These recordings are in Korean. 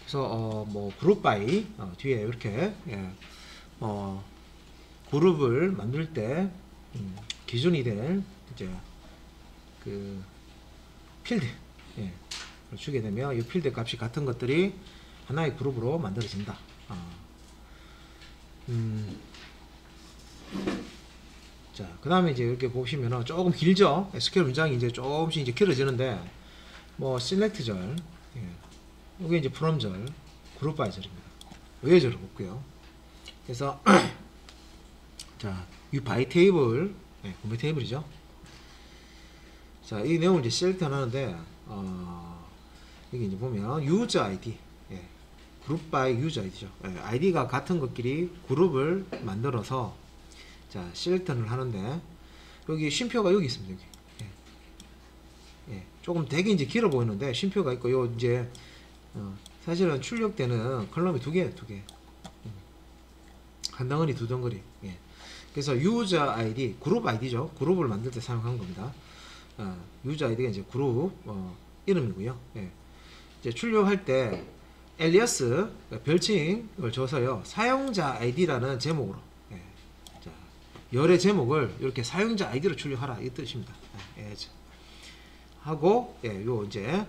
그래서 뭐 그룹 바이 뒤에 이렇게 그룹을 만들 때 기준이 될 이제 그 필드 주게 되면 이 필드 값이 같은 것들이 하나의 그룹으로 만들어진다. 자, 그 다음에 이제 이렇게 보시면은 조금 길죠? SQL 문장이 이제 조금씩 이제 길어지는데, 뭐, select절, 이게 이제 from절, group by절입니다. 외절은 없고요. 그래서, 자, 이 by table, 구매 테이블이죠. 자, 이 내용을 이제 select 하는데, 여기 이제 보면, user ID, group by user ID죠. ID가 같은 것끼리 그룹을 만들어서, 자, select를 하는데, 여기 쉼표가 여기 있습니다. 여기. 조금 되게 이제 길어 보이는데, 쉼표가 있고, 요 이제, 사실은 출력되는 컬럼이 두 개. 한 덩어리, 두 덩어리. 그래서 user ID, 그룹 ID죠. 그룹을 만들 때 사용한 겁니다. user ID가 이제 그룹, 이름이고요. 이제 출력할 때, alias, 별칭을 줘서요, 사용자 ID라는 제목으로, 열의 제목을 이렇게 사용자 아이디로 출력하라 이 뜻입니다. 하고 요 이제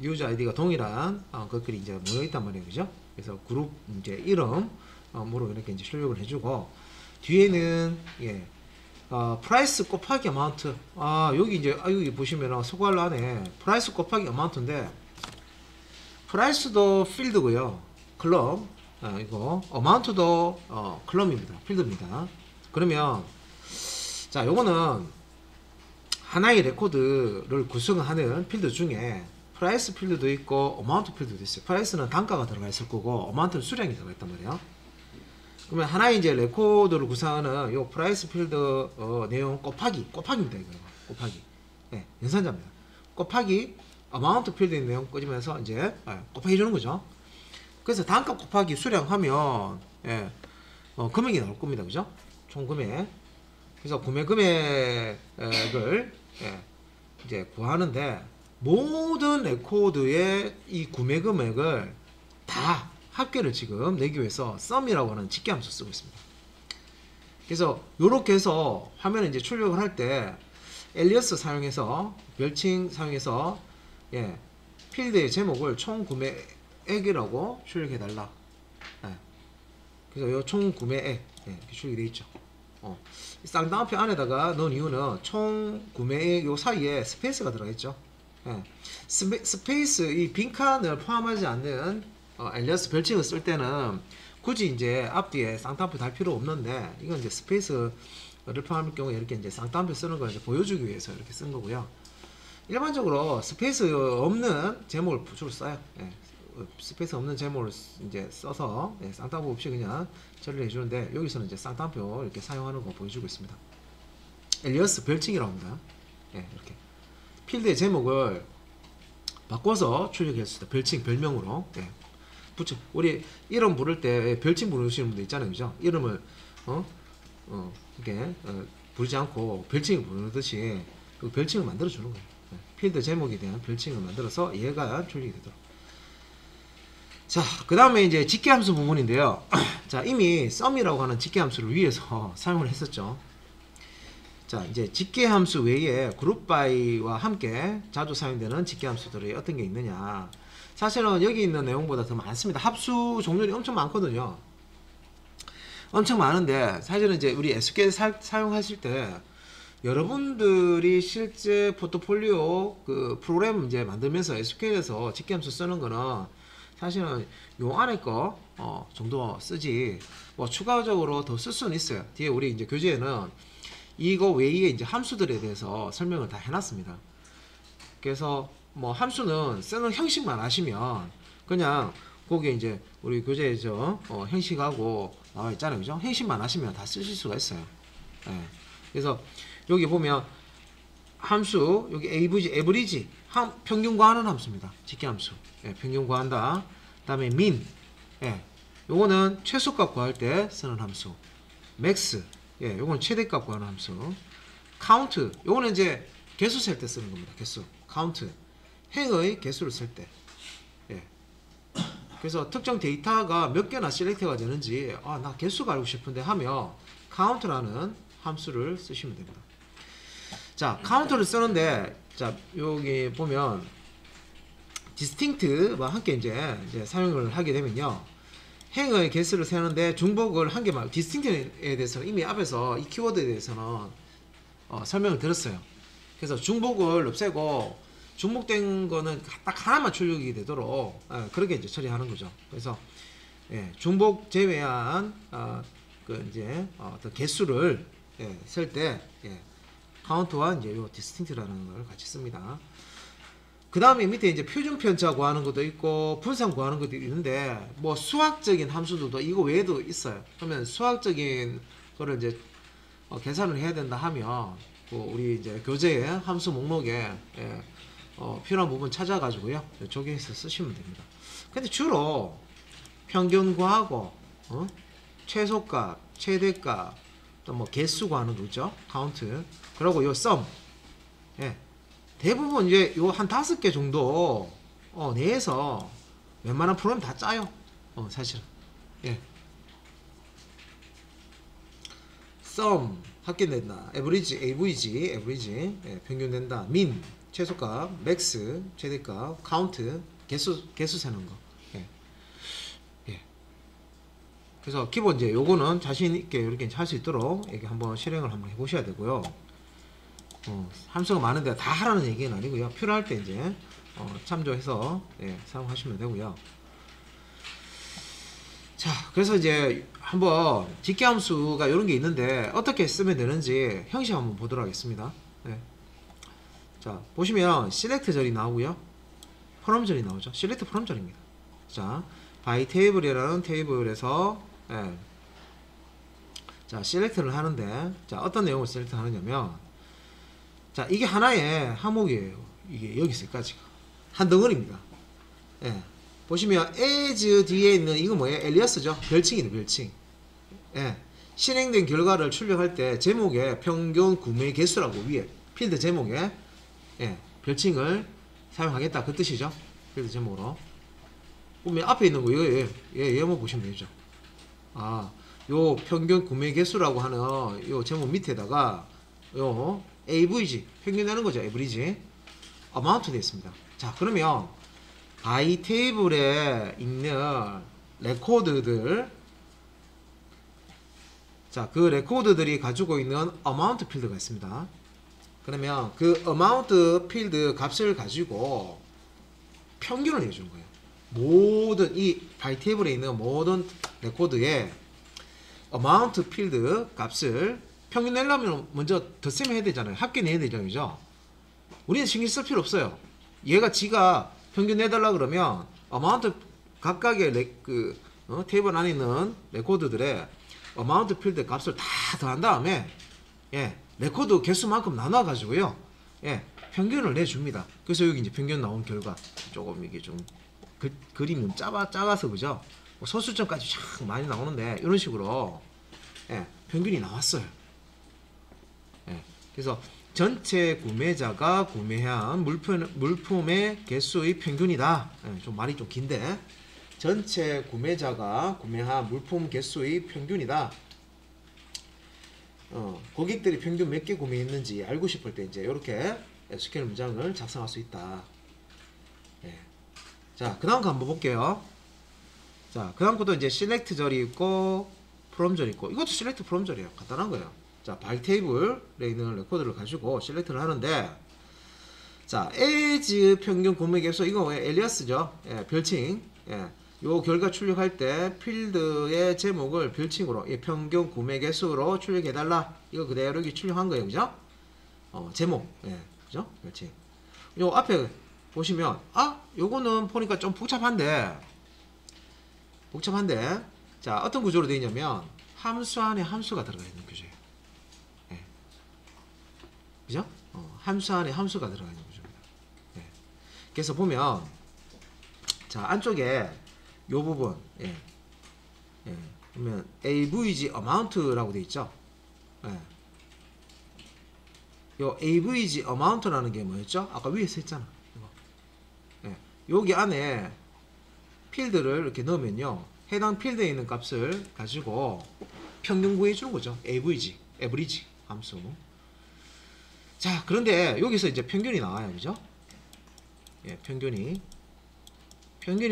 유저 아이디가 동일한 것들이 이제 모여 있단 말이에요, 그죠? 그래서 그룹 이제 이름으로 이렇게 이제 출력을 해주고 뒤에는 프라이스 곱하기 어마운트. 여기 이제 여기 보시면 소괄 안에 프라이스 곱하기 어마운트인데 프라이스도 필드고요, 클럼 이거 어마운트도 클럼입니다, 필드입니다. 그러면 자, 요거는 하나의 레코드를 구성하는 필드 중에 프라이스 필드도 있고 어마운트 필드도 있어요. 프라이스는 단가가 들어가 있을 거고 어마운트는 수량이 들어가 있단 말이에요. 그러면 하나의 이제 레코드를 구성하는 요 프라이스 필드 내용 곱하기입니다. 이거 곱하기 연산자입니다. 곱하기 어마운트 필드 내용 꺼지면서 이제 곱하기 주는 거죠. 그래서 단가 곱하기 수량 하면 금액이 나올 겁니다, 그죠? 총 금액. 그래서 구매 금액을 이제 구하는데 모든 레코드의 이 구매 금액을 다 합계를 지금 내기 위해서 sum이라고 하는 집계함수 쓰고 있습니다. 그래서 이렇게 해서 화면에 이제 출력을 할 때 alias 사용해서 별칭 사용해서 필드의 제목을 총 구매액이라고 출력해 달라. 그래서 이 총 구매액 이렇게 출력이 되어 있죠. 쌍따옴표 안에다가 넣은 이유는 총 구매액 요 사이에 스페이스가 들어있죠. 스페이스 이 빈칸을 포함하지 않는 alias 별칭을 쓸 때는 굳이 이제 앞뒤에 쌍따옴표 달 필요 없는데 이건 이제 스페이스를 포함할 경우에 이렇게 이제 쌍따옴표 쓰는 걸 이제 보여주기 위해서 이렇게 쓴 거고요. 일반적으로 스페이스 없는 제목을 주로 써요. 스페이스 없는 제목을 이제 써서 쌍따옴표 없이 그냥 처리를 해주는데 여기서는 이제 쌍따옴표 이렇게 사용하는 거 보여주고 있습니다. alias 별칭이라고 합니다. 이렇게 필드의 제목을 바꿔서 출력했을 때 별칭 별명으로 붙여. 우리 이름 부를 때 별칭 부르시는 분들 있잖아요, 그죠? 이름을 이렇게 부르지 않고 별칭을 부르듯이 그 별칭을 만들어 주는 거예요. 필드 제목에 대한 별칭을 만들어서 얘가 출력이 되도록. 자, 그 다음에 이제 집계함수 부분인데요. 자, 이미 sum이라고 하는 집계함수를 위해서 사용을 했었죠. 자, 이제 집계함수 외에 그룹 바이와 함께 자주 사용되는 집계함수들이 어떤 게 있느냐. 사실은 여기 있는 내용보다 더 많습니다. 합수 종류이 엄청 많거든요. 엄청 많은데 사실은 이제 우리 SQL 사용하실 때 여러분들이 실제 포트폴리오 그 프로그램 이제 만들면서 SQL에서 집계함수 쓰는 거는 사실은 요 안에 거 정도 쓰지 뭐 추가적으로 더 쓸 수는 있어요. 뒤에 우리 이제 교재에는 이거 외에 이제 함수들에 대해서 설명을 다 해놨습니다. 그래서 뭐 함수는 쓰는 형식만 아시면 그냥 거기에 이제 우리 교재에서 형식하고 나와 있잖아요, 그죠? 형식만 아시면 다 쓰실 수가 있어요. 그래서 여기 보면 함수 여기 average 평균 구하는 함수입니다. 집계함수. 평균 구한다. 그 다음에 min 요거는 최소값 구할 때 쓰는 함수. max 요거는 최대값 구하는 함수. count 요거는 이제 개수 셀 때 쓰는 겁니다. 개수 count 행의 개수를 쓸 때 그래서 특정 데이터가 몇 개나 셀렉트가 되는지 나 개수가 알고 싶은데 하면 count라는 함수를 쓰시면 됩니다. 자, count를 쓰는데 자, 여기 보면 distinct와 함께 이제 사용을 하게 되면요. 행의 개수를 세는데 중복을 한 개만, distinct에 대해서는 이미 앞에서 이 키워드에 대해서는 설명을 드렸어요. 그래서 중복을 없애고 중복된 거는 딱 하나만 출력이 되도록 그렇게 이제 처리하는 거죠. 그래서 중복 제외한 그 이제 어떤 개수를 쓸 때 count와 이제 요 distinct라는 걸 같이 씁니다. 그 다음에 밑에 이제 표준 편차 구하는 것도 있고 분산 구하는 것도 있는데 뭐 수학적인 함수들도 이거 외에도 있어요. 그러면 수학적인 거를 이제 계산을 해야 된다 하면 우리 이제 교재의 함수 목록에 필요한 부분 찾아가지고요 적용해서 쓰시면 됩니다. 근데 주로 평균 구하고 최소값, 최대값, 또 뭐 개수 구하는 거 있죠. count. 그리고 요 sum. 대부분 이제 요 한 5개 정도 내에서 웬만한 프로그램 다 짜요. 사실은. sum 합계된다. average, average 평균 된다. min 최소값, max 최대값, count 개수 세는 거. 그래서 기본 이제 요거는 자신 있게 이렇게 할 수 있도록 이렇게 한번 실행을 한번 해보셔야 되고요. 함수가 많은데 다 하라는 얘기는 아니고요. 필요할 때 이제 참조해서 사용하시면 되고요. 자, 그래서 이제 한번 직계함수가 이런 게 있는데 어떻게 쓰면 되는지 형식 한번 보도록 하겠습니다. 자, 보시면 select 절이 나오고요. from 절이 나오죠. select from 절입니다. 자, by table이라는 테이블에서 자, select를 하는데 자, 어떤 내용을 select 하느냐면 자, 이게 하나의 항목이에요. 이게 여기 있을까지가 한 덩어리입니다. 보시면 as 뒤에 있는 이거 뭐예요? alias죠. 별칭이네, 별칭. 실행된 결과를 출력할 때 제목에 평균 구매 개수라고 위에 필드 제목에 별칭을 사용하겠다 그 뜻이죠. 필드 제목으로 보면 앞에 있는 거 얘 한번 보시면 되죠. 요 평균 구매 개수라고 하는 요 제목 밑에다가 요 AVG 평균 되는 거죠. average amount 되어 있습니다. 자, 그러면 by 테이블에 있는 레코드들, 자, 그 레코드들이 가지고 있는 amount 필드가 있습니다. 그러면 그 amount 필드 값을 가지고 평균을 내주는 거예요. 모든 이 by 테이블에 있는 모든 레코드의 amount 필드 값을 평균 내려면 먼저 덧셈 해야 되잖아요. 합계 내야 되잖아요. 그죠? 우리는 신경 쓸 필요 없어요. 얘가 지가 평균 내달라 그러면 amount 각각의 테이블 안에 있는 레코드들의 amount 필드 값을 다 더한 다음에 레코드 개수만큼 나눠 가지고요 평균을 내줍니다. 그래서 여기 이제 평균 나온 결과 조금 이게 좀 그림이 좀 작아서 그죠? 소수점까지 참 많이 나오는데 이런 식으로 평균이 나왔어요. 그래서 전체 구매자가 구매한 물품의 개수의 평균이다. 좀 말이 좀 긴데 전체 구매자가 구매한 물품 개수의 평균이다. 고객들이 평균 몇 개 구매했는지 알고 싶을 때 이제 이렇게 SQL 문장을 작성할 수 있다. 자, 그 다음 거 한번 볼게요. 자, 그 다음 것도 이제 select 절이 있고 from 절이 있고 이것도 select from 절이에요. 간단한 거예요. 자, by table에 있는 레코드를 가지고 select를 하는데 자, as 평균 구매 개수 이거 alias죠. 별칭. 요 결과 출력할 때 필드의 제목을 별칭으로 평균 구매 개수로 출력해달라. 이거 그대로 여기 출력한 거예요. 그죠? 제목. 그죠? 별칭. 요 앞에 보시면 요거는 보니까 좀 복잡한데 자, 어떤 구조로 되어 있냐면 함수 안에 함수가 들어가 있는 구조예요. 그죠? 함수 안에 함수가 들어가 있는 구조입니다. 그래서 보면 자, 안쪽에 요 부분 보면 AVG amount라고 되어 있죠. 요 AVG amount라는 게 뭐였죠? 아까 위에 써 있잖아. 여기 안에 필드를 이렇게 넣으면요, 해당 필드에 있는 값을 가지고 평균 구해주는 거죠. average 함수. 자, 그런데 여기서 이제 평균이 나와요, 그죠? 예, 평균이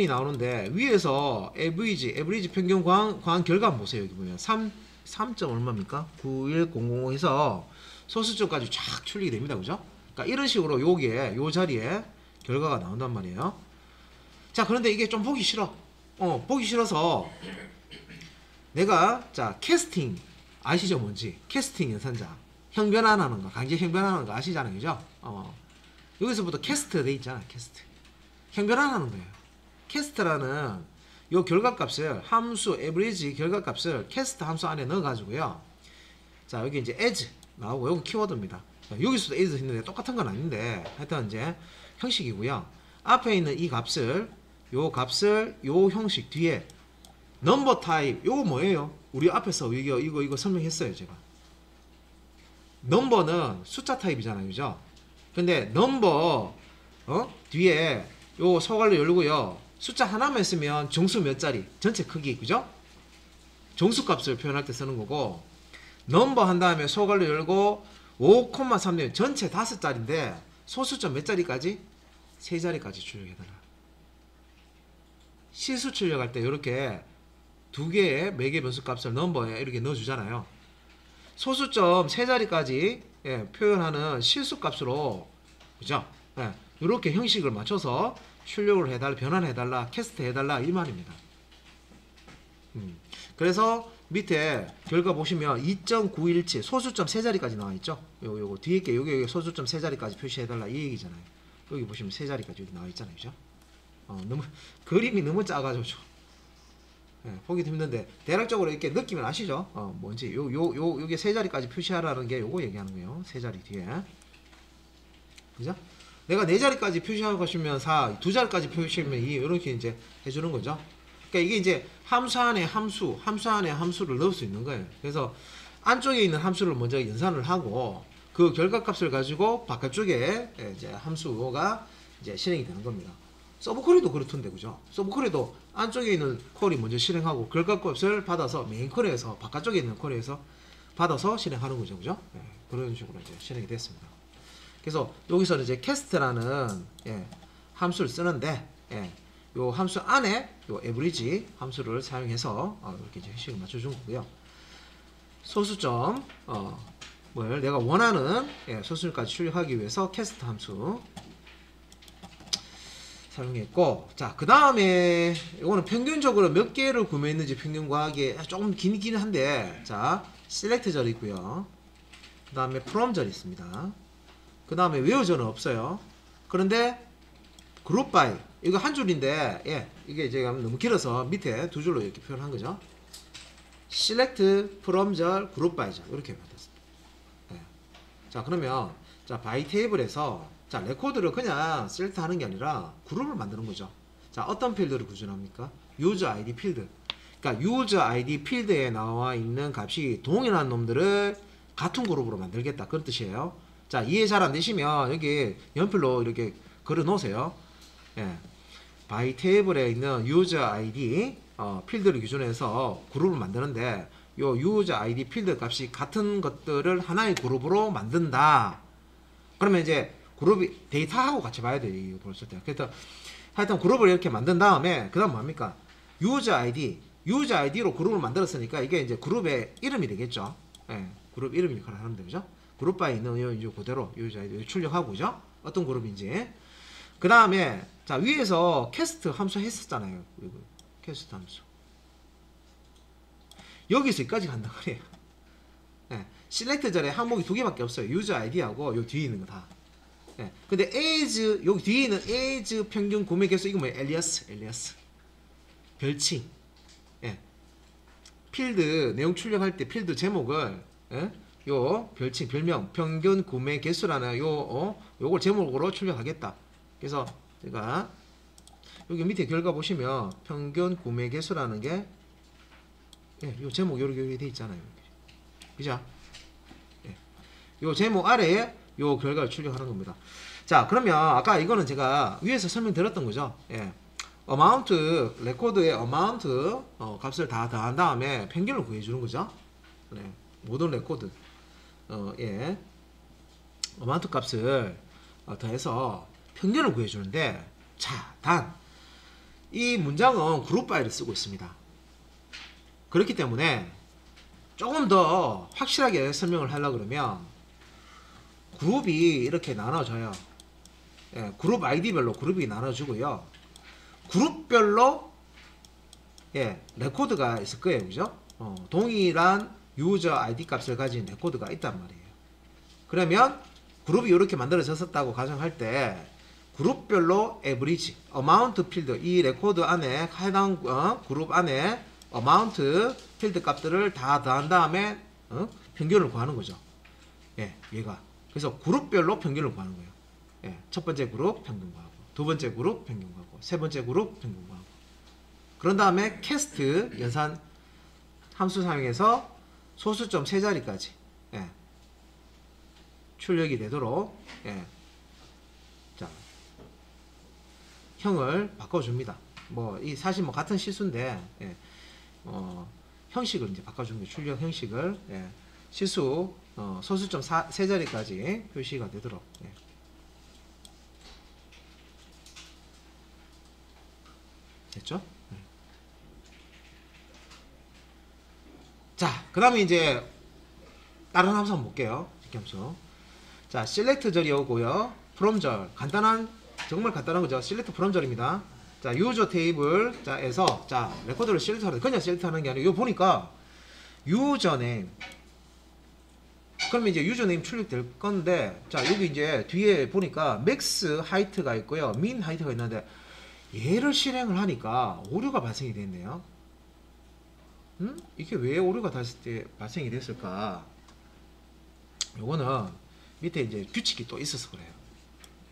나오는데 위에서 average 평균 구한 결과 보세요. 여기 보면 3 얼마입니까? 91005에서 소수점까지 쫙 출력이 됩니다, 그죠? 그러니까 이런 식으로 요 자리에 결과가 나온단 말이에요. 자, 그런데 이게 좀 보기 싫어. 보기 싫어서 내가, 자, 캐스팅 아시죠? 뭔지? 캐스팅 연산자 형변환하는 거, 강제 형변환하는 거 아시잖아요, 그죠? 여기서부터 캐스트 돼 있잖아. 캐스트 형변환하는 거예요. 캐스트라는 요 결과값을 함수 average 결과값을 캐스트 함수 안에 넣어 가지고요. 자, 여기 이제 as 나오고 여기 키워드입니다. 자, 여기서도 as 있는데 똑같은 건 아닌데 하여튼 이제 형식이고요. 앞에 있는 이 값을 요 형식 뒤에 넘버 타입 요거 뭐예요? 우리 앞에서 이거 설명했어요, 제가. 넘버는 숫자 타입이잖아요, 그죠? 근데 넘버 뒤에 요 소괄호 열고요. 숫자 하나만 쓰면 정수 몇 자리, 전체 크기, 그죠? 정수 값을 표현할 때 쓰는 거고, 넘버 한 다음에 소괄호 열고 5,3 전체 5자리인데 소수점 몇 자리까지? 3자리까지 출력해달라. 실수 출력할 때 이렇게 두 개의 매개 변수 값을 넘버에 이렇게 넣어주잖아요. 소수점 3자리까지 표현하는 실수 값으로, 그죠? 이렇게 형식을 맞춰서 출력을 해달라, 변환해달라, 캐스트 해달라 이 말입니다. 그래서 밑에 결과 보시면 2.917 소수점 3자리까지 나와있죠. 요거 뒤에 게 여기 소수점 3자리까지 표시해달라 이 얘기잖아요. 여기 보시면 3자리까지 여기 나와있잖아요, 그죠? 너무 그림이 너무 작아져. 보기도 힘든데 대략적으로 이렇게 느낌을 아시죠? 뭔지 요게 3자리까지 표시하라는 게 요거 얘기하는 거예요. 3자리 뒤에, 그죠? 내가 4자리까지 표시하고 가시면 4, 2자리까지 표시하면 2 이렇게 이제 해주는 거죠. 그러니까 이게 이제 함수 안에 함수를 넣을 수 있는 거예요. 그래서 안쪽에 있는 함수를 먼저 연산을 하고 그 결과값을 가지고 바깥쪽에 이제 함수가 이제 실행이 되는 겁니다. 서브쿼리도 그렇던데, 그죠? 서브쿼리도 안쪽에 있는 쿼리 먼저 실행하고 결과값을 받아서 메인 쿼리에서 바깥쪽에 있는 쿼리에서 받아서 실행하는 거죠, 그죠? 그런 식으로 이제 실행이 됐습니다. 그래서 여기서는 이제 캐스트라는 함수를 쓰는데 요 함수 안에 요 average 함수를 사용해서 이렇게 이제 형식을 맞춰준 거고요. 소수점 뭘 내가 원하는 소수점까지 출력하기 위해서 캐스트 함수 사용했고, 자, 그 다음에 이거는 평균적으로 몇 개를 구매했는지 평균 구하기 조금 길긴 한데, 자, select 절 있고요. 그 다음에 from 절 있습니다. 그 다음에 where 절은 없어요. 그런데 group by 이거 한 줄인데 이게 제가 너무 길어서 밑에 두 줄로 이렇게 표현한 거죠. select from 절 group by 절 이렇게 받았습니다. 자, 그러면 자 by table에서 자 레코드를 그냥 select 하는 게 아니라 그룹을 만드는 거죠. 자, 어떤 필드를 구현합니까? user id 필드. 그러니까 user id 필드에 나와 있는 값이 동일한 놈들을 같은 그룹으로 만들겠다, 그런 뜻이에요. 자, 이해 잘 안 되시면 여기 연필로 이렇게 걸어 놓으세요. by table에 있는 user id 필드를 기준해서 그룹을 만드는데 요 user id 필드 값이 같은 것들을 하나의 그룹으로 만든다. 그러면 이제 그룹이 데이터하고 같이 봐야 돼요, 이거 볼 때. 그래서 하여튼 그룹을 이렇게 만든 다음에 그 다음 뭡니까? user id로 그룹을 만들었으니까 이게 이제 그룹의 이름이 되겠죠. 그룹 이름 역할을 하는데, 그죠? 그룹 바에 있는 이제 그대로 user id 출력하고, 그죠? 어떤 그룹인지. 그 다음에 자, 위에서 캐스트 함수 했었잖아요. 캐스트 함수 여기서 여기까지 간다 그래요. select 절에 항목이 2개밖에 없어요. user id하고 요 뒤에 있는 거 다. 근데 as 여기 뒤에 있는 as 평균 구매 개수 이거 뭐예요? alias 별칭. 필드 내용 출력할 때 필드 제목을 요 별칭 별명 평균 구매 개수라는 요걸 제목으로 출력하겠다. 그래서 제가 여기 밑에 결과 보시면 평균 구매 개수라는 게 요 제목 요렇게 돼 있잖아요. 그죠? 요 제목 아래에 요 결과를 출력하는 겁니다. 자, 그러면 아까 이거는 제가 위에서 설명드렸던 거죠. 어마운트 레코드의 어마운트 값을 다 더한 다음에 평균을 구해주는 거죠. 네, 모든 레코드 예, 어마운트 값을 더해서 평균을 구해주는데, 자, 단 이 문장은 그룹 바이를 쓰고 있습니다. 그렇기 때문에 조금 더 확실하게 설명을 하려고 그러면 그룹이 이렇게 나눠져요. 예, 그룹 아이디별로 그룹이 나눠주고요. 그룹별로 예, 레코드가 있을 거예요. 그죠? 동일한 유저 아이디 값을 가진 레코드가 있단 말이에요. 그러면 그룹이 이렇게 만들어졌었다고 가정할 때 그룹별로 에브리지, 어마운트 필드, 이 레코드 안에 해당 그룹 안에 어마운트 필드 값들을 다 더한 다음에 평균을 구하는 거죠. 예, 얘가. 그래서 그룹별로 평균을 구하는 거예요. 예, 첫 번째 그룹 평균 구하고, 두 번째 그룹 평균 구하고, 세 번째 그룹 평균 구하고. 그런 다음에 캐스트 연산 함수 사용해서 소수점 세 자리까지 예, 출력이 되도록 예, 자, 형을 바꿔줍니다. 뭐 이 사실 뭐 같은 실수인데 예, 형식을 이제 바꿔주는 게 출력 형식을 예, 실수 소수점 세 자리까지 표시가 되도록 예. 됐죠? 예. 자, 그 다음에 이제 다른 함수 한번 볼게요. 직함수. 자, select 절이 오고요. from 절 간단한 정말 간단한 거죠. select from 절입니다. 자, 유저 테이블 자에서 자 레코드를 select 하는 그냥 select 하는 게 아니고 이거 보니까 유저네임 그러면 이제 유저네임 출력될 건데 자 여기 이제 뒤에 보니까 맥스 하이트가 있고요. 민 하이트가 있는데 얘를 실행을 하니까 오류가 발생이 됐네요. 이게 왜 오류가 발생이 됐을까? 요거는 밑에 이제 규칙이 또 있어서 그래요.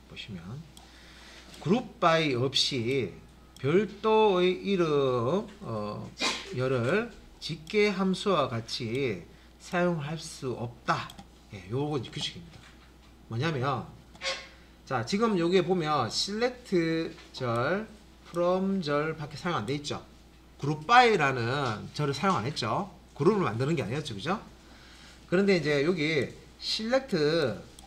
보시면 그룹 바이 없이 별도의 이름 열을 직계 함수와 같이 사용할 수 없다. 예, 요거 규칙입니다. 뭐냐면 자 지금 여기에 보면 select 절, from 절 밖에 사용 안 돼 있죠. 그룹 바이라는 절을 사용 안 했죠. 그룹을 만드는 게 아니었죠. 그죠? 그런데 이제 여기 select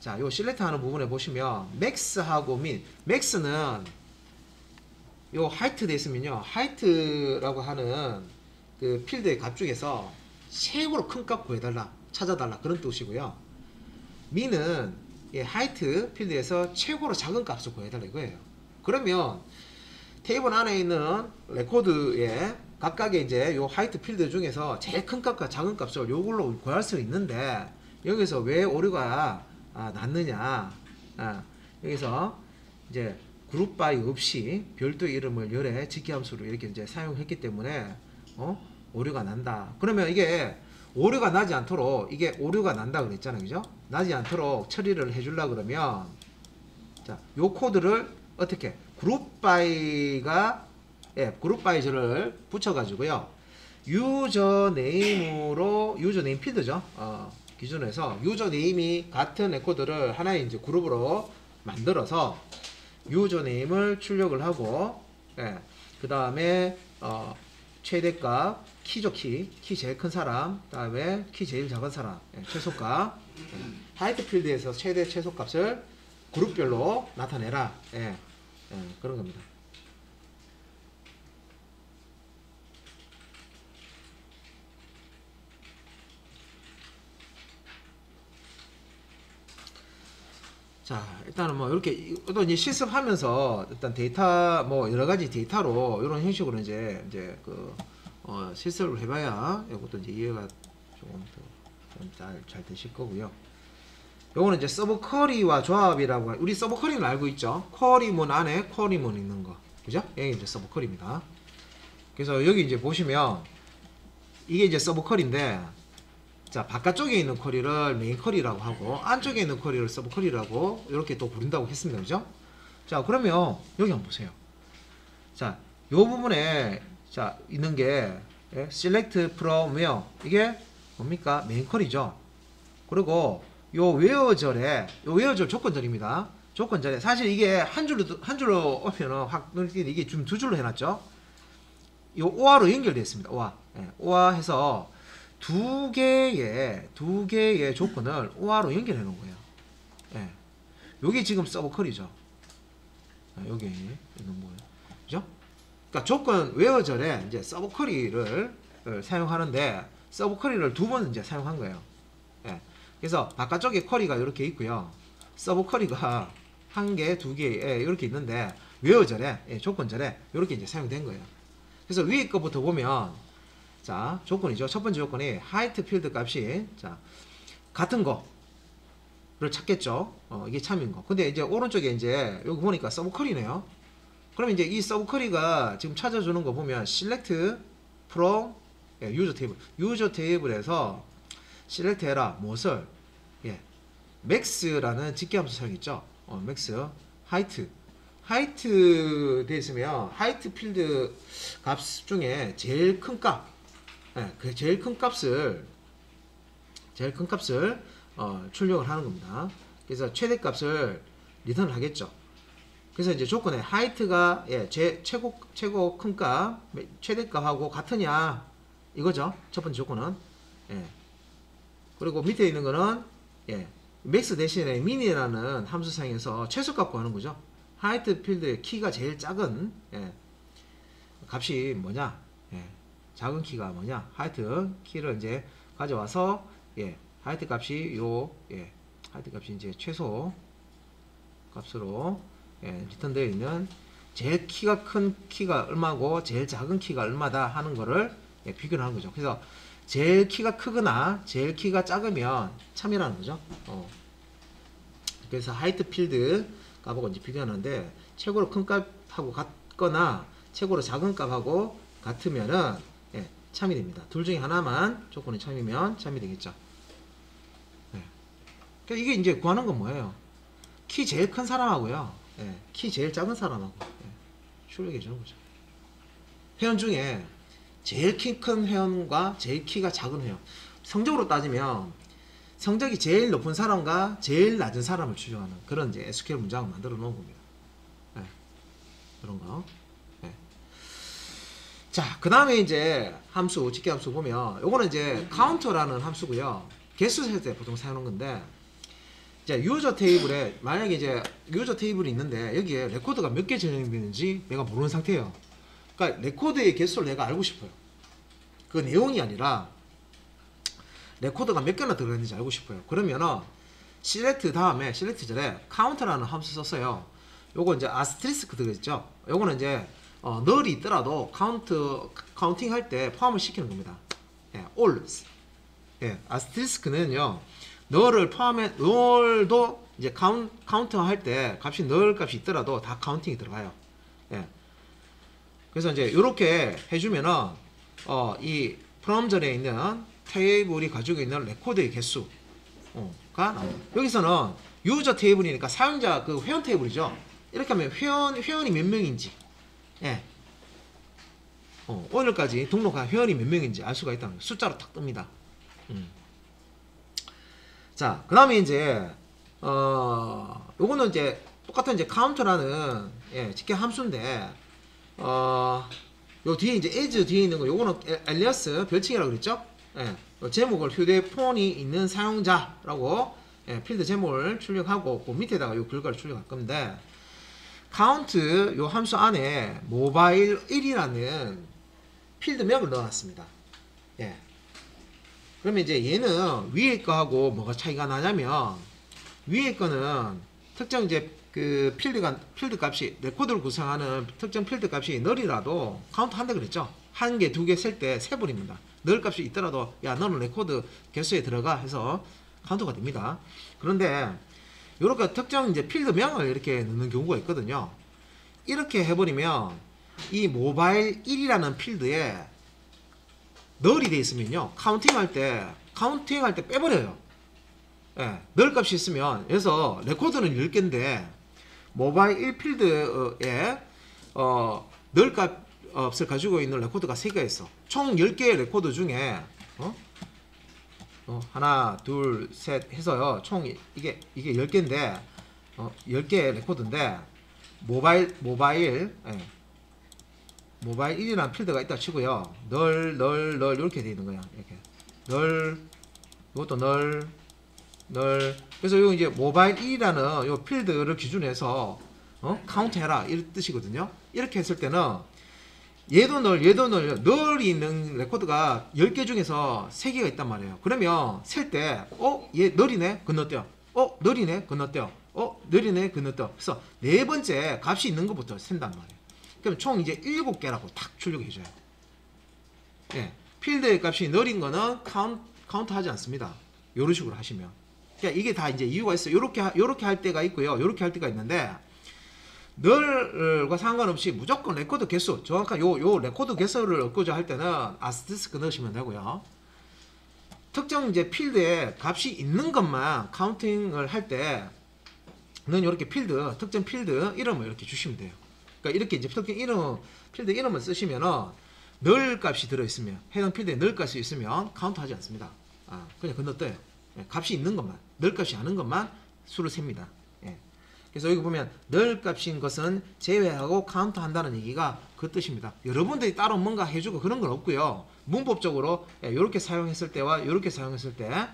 자, 요 select 하는 부분에 보시면 max하고 min, max는 요 height 돼 있으면요, height라고 하는 그 필드의 값 중에서 최고로 큰 값 구해달라, 찾아달라 그런 뜻이고요. min은 예, height 필드에서 최고로 작은 값을 구해달라 이거예요. 그러면 테이블 안에 있는 레코드에 각각의 이제 요 height 필드 중에서 제일 큰 값과 작은 값을 요걸로 구할 수 있는데 여기서 왜 오류가 났느냐? 여기서 이제 그룹 바이 없이 별도 이름을 열의 직계함수로 이렇게 이제 사용했기 때문에 오류가 난다. 그러면 이게 오류가 나지 않도록 이게 오류가 난다 그랬잖아요, 그죠? 나지 않도록 처리를 해주려 그러면 자, 요 코드를 어떻게 그룹 바이가 예, 그룹 바이저를 붙여가지고요. 유저 네임으로 유저 네임 필드죠. 기준에서 유저 네임이 같은 레코드를 하나의 이제 그룹으로 만들어서 유저 네임을 출력을 하고 예, 그 다음에 최대값 키죠. 키 제일 큰 사람 그 다음에 키 제일 작은 사람 예, 최소값 하이트 필드에서 최대 최소값을 그룹별로 나타내라 예, 그런 겁니다. 자, 일단은 뭐 이렇게 또 이제 실습하면서 일단 데이터 뭐 여러 가지 데이터로 이런 형식으로 이제 그 실습을 해봐야 이것도 이제 이해가 조금 더 잘 되실 거고요. 요거는 이제 서브 쿼리와 조합이라고 우리 서브 쿼리는 알고 있죠. 쿼리문 안에 쿼리문 있는 거, 그죠? 이게 이제 서브 쿼리입니다. 그래서 여기 이제 보시면 이게 이제 서브 쿼리인데. 자, 바깥쪽에 있는 쿼리를 메인 쿼리라고 하고 안쪽에 있는 쿼리를 서브 쿼리라고 이렇게 또 부른다고 했습니다. 그죠? 자, 그러면 여기 한번 보세요. 자, 요 부분에 자, 있는 게 select from where 이게 뭡니까? 메인 쿼리죠. 그리고 요 where절에 요 where절 조건절입니다. 조건 전에 사실 이게 한 줄로 오면은 확 눈에 띄는 이게 좀 두 줄로 해놨죠. 이 오화로 연결되어 있습니다. 오화. 예, 오화해서 두 개의 조건을 오화로 연결해 놓은 거예요. 예. 요게 지금 서브컬이죠. 여기 있는 거예요. 그죠? 그러니까 조건 웨어절에 이제 서브쿼리를 사용하는데 서브쿼리를 두 번 이제 사용한 거예요. 예. 그래서 바깥쪽에 쿼리가 이렇게 있고요. 서브쿼리가 한 개, 두 개 이렇게 있는데 웨어절에 조건절에 이렇게 이제 사용된 거예요. 그래서 위에 거부터 보면 자 조건이죠. 첫 번째 조건이 하이트 필드 값이 자 같은 거를 찾겠죠. 이게 참인 거. 근데 이제 오른쪽에 이제 여기 보니까 서브쿼리네요. 그럼 이제 이 서브쿼리가 지금 찾아주는 거 보면 select from user table, user table에서 select 해라 무엇을 max라는 직계함수 사용했죠. max height 되어 있으면 height 필드 값 중에 제일 큰 값, 그 제일 큰 값을 출력을 하는 겁니다. 그래서 최대 값을 리턴을 하겠죠. 그래서 이제 조건에 하이트가 최고 큰 값, 최대 값하고 같으냐 이거죠. 첫 번째 조건은. 그리고 밑에 있는 거는 맥스 대신에 미니라는 함수 사용해서 최소값 구하는 거죠. 하이트 필드의 키가 제일 작은 값이 뭐냐? 작은 키가 뭐냐? 하이트 키를 이제 가져와서 하이트 값이 하이트 값이 이제 최소 값으로 리턴되어 있는 제일 키가 큰 키가 얼마고 제일 작은 키가 얼마다 하는 거를 비교를 하는 거죠. 그래서 제일 키가 크거나 제일 키가 작으면 참이라는 거죠. 그래서 하이트 필드 값하고 이제 비교하는데 최고로 큰 값하고 같거나 최고로 작은 값하고 같으면은 참이 됩니다. 둘 중에 하나만 조건이 참이면 참이 되겠죠. 그러니까 이게 이제 구하는 건 뭐예요? 키 제일 큰 사람하고요. 키 제일 작은 사람하고 출력해 주는 거죠. 회원 중에 제일 키 큰 회원과 제일 키가 작은 회원. 성적으로 따지면 성적이 제일 높은 사람과 제일 낮은 사람을 추정하는 그런 이제 SQL 문장을 만들어 놓은 겁니다. 그런 거. 자, 그 다음에 이제 함수, 직계함수 보면 요거는 이제 카운터라는 함수고요. 개수 셀 때 보통 사용하는 건데 이제 유저 테이블에 만약에 이제 유저 테이블이 있는데 여기에 레코드가 몇 개 저장되는지 내가 모르는 상태예요. 그러니까 레코드의 개수를 내가 알고 싶어요. 그 내용이 아니라 레코드가 몇 개나 들어있는지 알고 싶어요. 그러면은 select 다음에 select 전에 카운터라는 함수 썼어요. 요거 이제 아스트리스크 들어있죠. 요거는 이제 널이 있더라도 카운팅 할 때 포함을 시키는 겁니다. all. 아스트리스크는요. 널을 포함해 널도 이제 카운터 할 때 값이 널 값이 있더라도 다 카운팅이 들어가요. 그래서 이제 이렇게 해주면은 이 from 전에 있는 테이블이 가지고 있는 레코드의 개수가 나옵니다. 여기서는 유저 테이블이니까 사용자 그 회원 테이블이죠. 이렇게 하면 회원이 몇 명인지 오늘까지 등록한 회원이 몇 명인지 알 수가 있다는 거예요. 숫자로 딱 뜹니다. 자, 그 다음에 이제 요거는 이제 똑같은 이제 카운터라는 직계 함수인데 요 뒤에 이제 as 뒤에 있는 거 요거는 alias 별칭이라고 그랬죠. 제목을 휴대폰이 있는 사용자라고 필드 제목을 출력하고 그 밑에다가 요 결과를 출력할 건데 count 요 함수 안에 모바일 1이라는 필드명을 넣어놨습니다. 그러면 이제 얘는 위에 거하고 뭐가 차이가 나냐면 위에 거는 특정 이제 그 필드 값이 레코드를 구성하는 특정 필드 값이 널이라도 카운트 한다 그랬죠. 한 개, 두 개 셀 때 세 버립니다. 널 값이 있더라도 야 너는 레코드 개수에 들어가 해서 카운트가 됩니다. 그런데 이렇게 특정 이제 필드명을 이렇게 넣는 경우가 있거든요. 이렇게 해버리면 이 모바일 1이라는 필드에 널이 돼 있으면요 카운팅할 때 빼버려요. 널 값이 있으면 그래서 레코드는 10개인데 모바일 1 필드에 널 값을 가지고 있는 레코드가 3개가 있어. 총 10개의 레코드 중에 하나 둘 셋 해서요 총 이게 10개인데 10개의 레코드인데 모바일 예. 모바일 1이라는 필드가 있다 치고요. 널 이렇게 되어 있는 거야. 이렇게 이것도 널 그래서 요 이제 모바일 1이라는 요 필드를 기준해서 카운트 해라 이런 뜻이거든요. 이렇게 했을 때는 얘도 널이 있는 레코드가 10개 중에서 3개가 있단 말이에요. 그러면 셀 때 얘 널이네 건너뛰어 널이네 건너뛰어 느리네 건너뛰어. 그래서 네 번째 값이 있는 것부터 센단 말이에요. 그럼 총 이제 7개라고 탁 출력해줘요. 예, 필드의 값이 느린 거는 카운트 하지 않습니다. 이런 식으로 하시면. 그러니까 이게 다 이제 이유가 있어요. 요렇게 할 때가 있고요. 요렇게 할 때가 있는데, 널과 상관없이 무조건 레코드 개수, 정확한 요 레코드 개수를 얻고자 할 때는 아스디스크 넣으시면 되고요. 특정 이제 필드에 값이 있는 것만 카운팅을 할 때는 이렇게 특정 필드 이름을 이렇게 주시면 돼요. 그러니까 이렇게 이제 특정 필드 이름을 쓰시면은 널 값이 들어있으면, 해당 필드에 널 값이 있으면 카운트 하지 않습니다. 그냥 건너뛰어요. 값이 있는 것만, 널 값이 아는 것만 수를 셉니다. 그래서 여기 보면 널 값인 것은 제외하고 카운트 한다는 얘기가 그 뜻입니다. 여러분들이 따로 뭔가 해주고 그런 건 없고요. 문법적으로 이렇게 사용했을 때와 이렇게 사용했을 때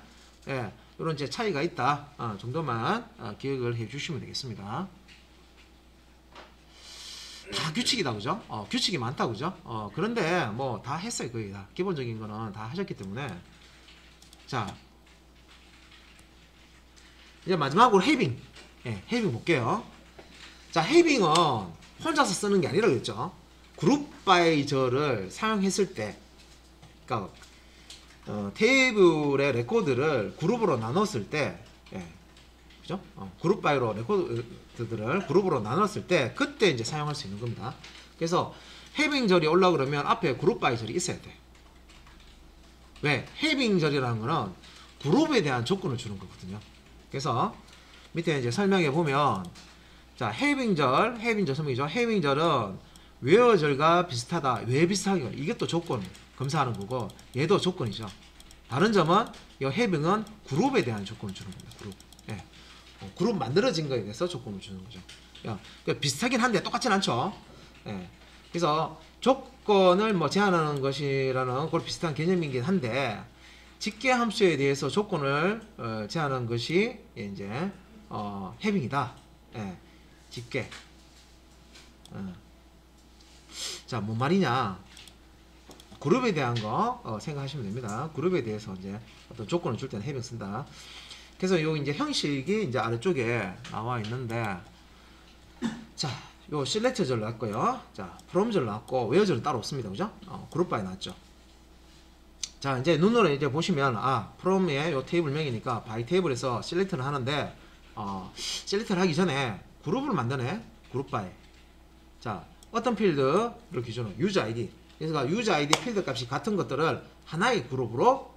이런 이제 차이가 있다 정도만 기억을 해주시면 되겠습니다. 다 규칙이다, 그죠? 규칙이 많다, 그죠? 그런데 뭐 다 했어요, 거의 다. 기본적인 거는 다 하셨기 때문에. 자, 이제 마지막으로 헤빙. 헤빙 볼게요. 자, 헤빙은 혼자서 쓰는 게 아니라 그랬죠. 그룹 바이 저를 사용했을 때, 그러니까 테이블의 레코드를 그룹으로 나눴을 때, 그죠? 그룹 바이로 레코드들을 그룹으로 나눴을 때 그때 이제 사용할 수 있는 겁니다. 그래서 헤빙 절이 올라 그러면 앞에 그룹 바이 절이 있어야 돼. 왜? 헤빙 절이라는 거는 그룹에 대한 조건을 주는 거거든요. 그래서 밑에 이제 설명해 보면, 자, 헤빙절 설명이죠. 헤빙절은 웨어절과 비슷하다. 왜 비슷하게? 이게 또 조건 검사하는 거고, 얘도 조건이죠. 다른 점은 이 헤빙은 그룹에 대한 조건을 주는 겁니다. 그룹 만들어진 거에 대해서 조건을 주는 거죠. 그러니까 비슷하긴 한데 똑같진 않죠. 그래서 조건을 뭐 제한하는 것이라는 그걸 비슷한 개념이긴 한데, 직계 함수에 대해서 조건을 제한하는 것이 이제 헤빙이다. 직계. 자, 뭔 말이냐? 그룹에 대한 거 생각하시면 됩니다. 그룹에 대해서 이제 어떤 조건을 줄 때는 헤빙 쓴다. 그래서 요 이제 형식이 이제 아래쪽에 나와 있는데, 자, 요 실렉트절 나왔고요. 자, 프롬절 나왔고, 웨어절은 따로 없습니다. 그죠? 그룹 바이 나왔죠. 자, 이제 눈으로 이제 보시면, 프롬의 요 테이블명이니까 바이 테이블에서 실렉트를 하는데, 실렉트를 하기 전에 그룹을 만드네. 그룹 바이. 자, 어떤 필드를 기준으로 유저 아이디. 그래서 유저 아이디 필드 값이 같은 것들을 하나의 그룹으로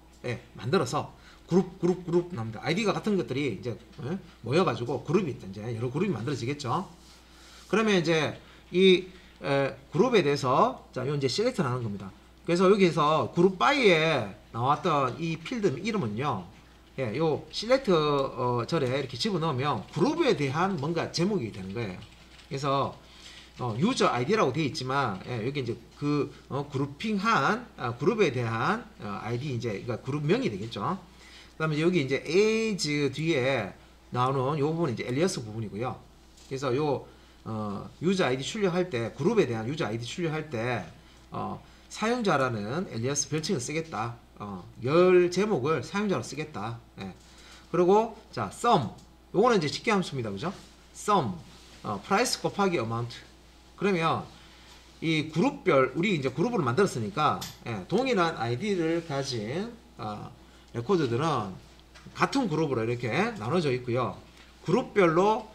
만들어서 그룹 나옵니다. 아이디가 같은 것들이 이제 모여가지고 그룹이 있다. 이제 여러 그룹이 만들어지겠죠. 그러면 이제 이 그룹에 대해서 자, 요 이제 셀렉트를 하는 겁니다. 그래서 여기서 그룹 바이에 나왔던 이 필드 이름은요, 요 셀렉트 절에 이렇게 집어넣으면 그룹에 대한 뭔가 제목이 되는 거예요. 그래서 유저 아이디라고 되어 있지만, 여기 이제 그 그룹핑한 그룹에 대한 아이디, 이제 그러니까 그룹명이 되겠죠. 그 다음에 여기 이제 age 뒤에 나오는 요 부분이 이제 엘리어스 부분이고요. 그래서 요 유저 아이디 출력할 때, 그룹에 대한 유저 아이디 출력할 때 사용자라는 엘리어스 별칭을 쓰겠다. 열 제목을 사용자로 쓰겠다. 그리고 자, sum, 요거는 이제 직계 함수입니다. 그죠? sum, price 곱하기 amount. 그러면 이 그룹별, 우리 이제 그룹으로 만들었으니까 동일한 아이디를 가진 레코드들은 같은 그룹으로 이렇게 나눠져 있고요. 그룹별로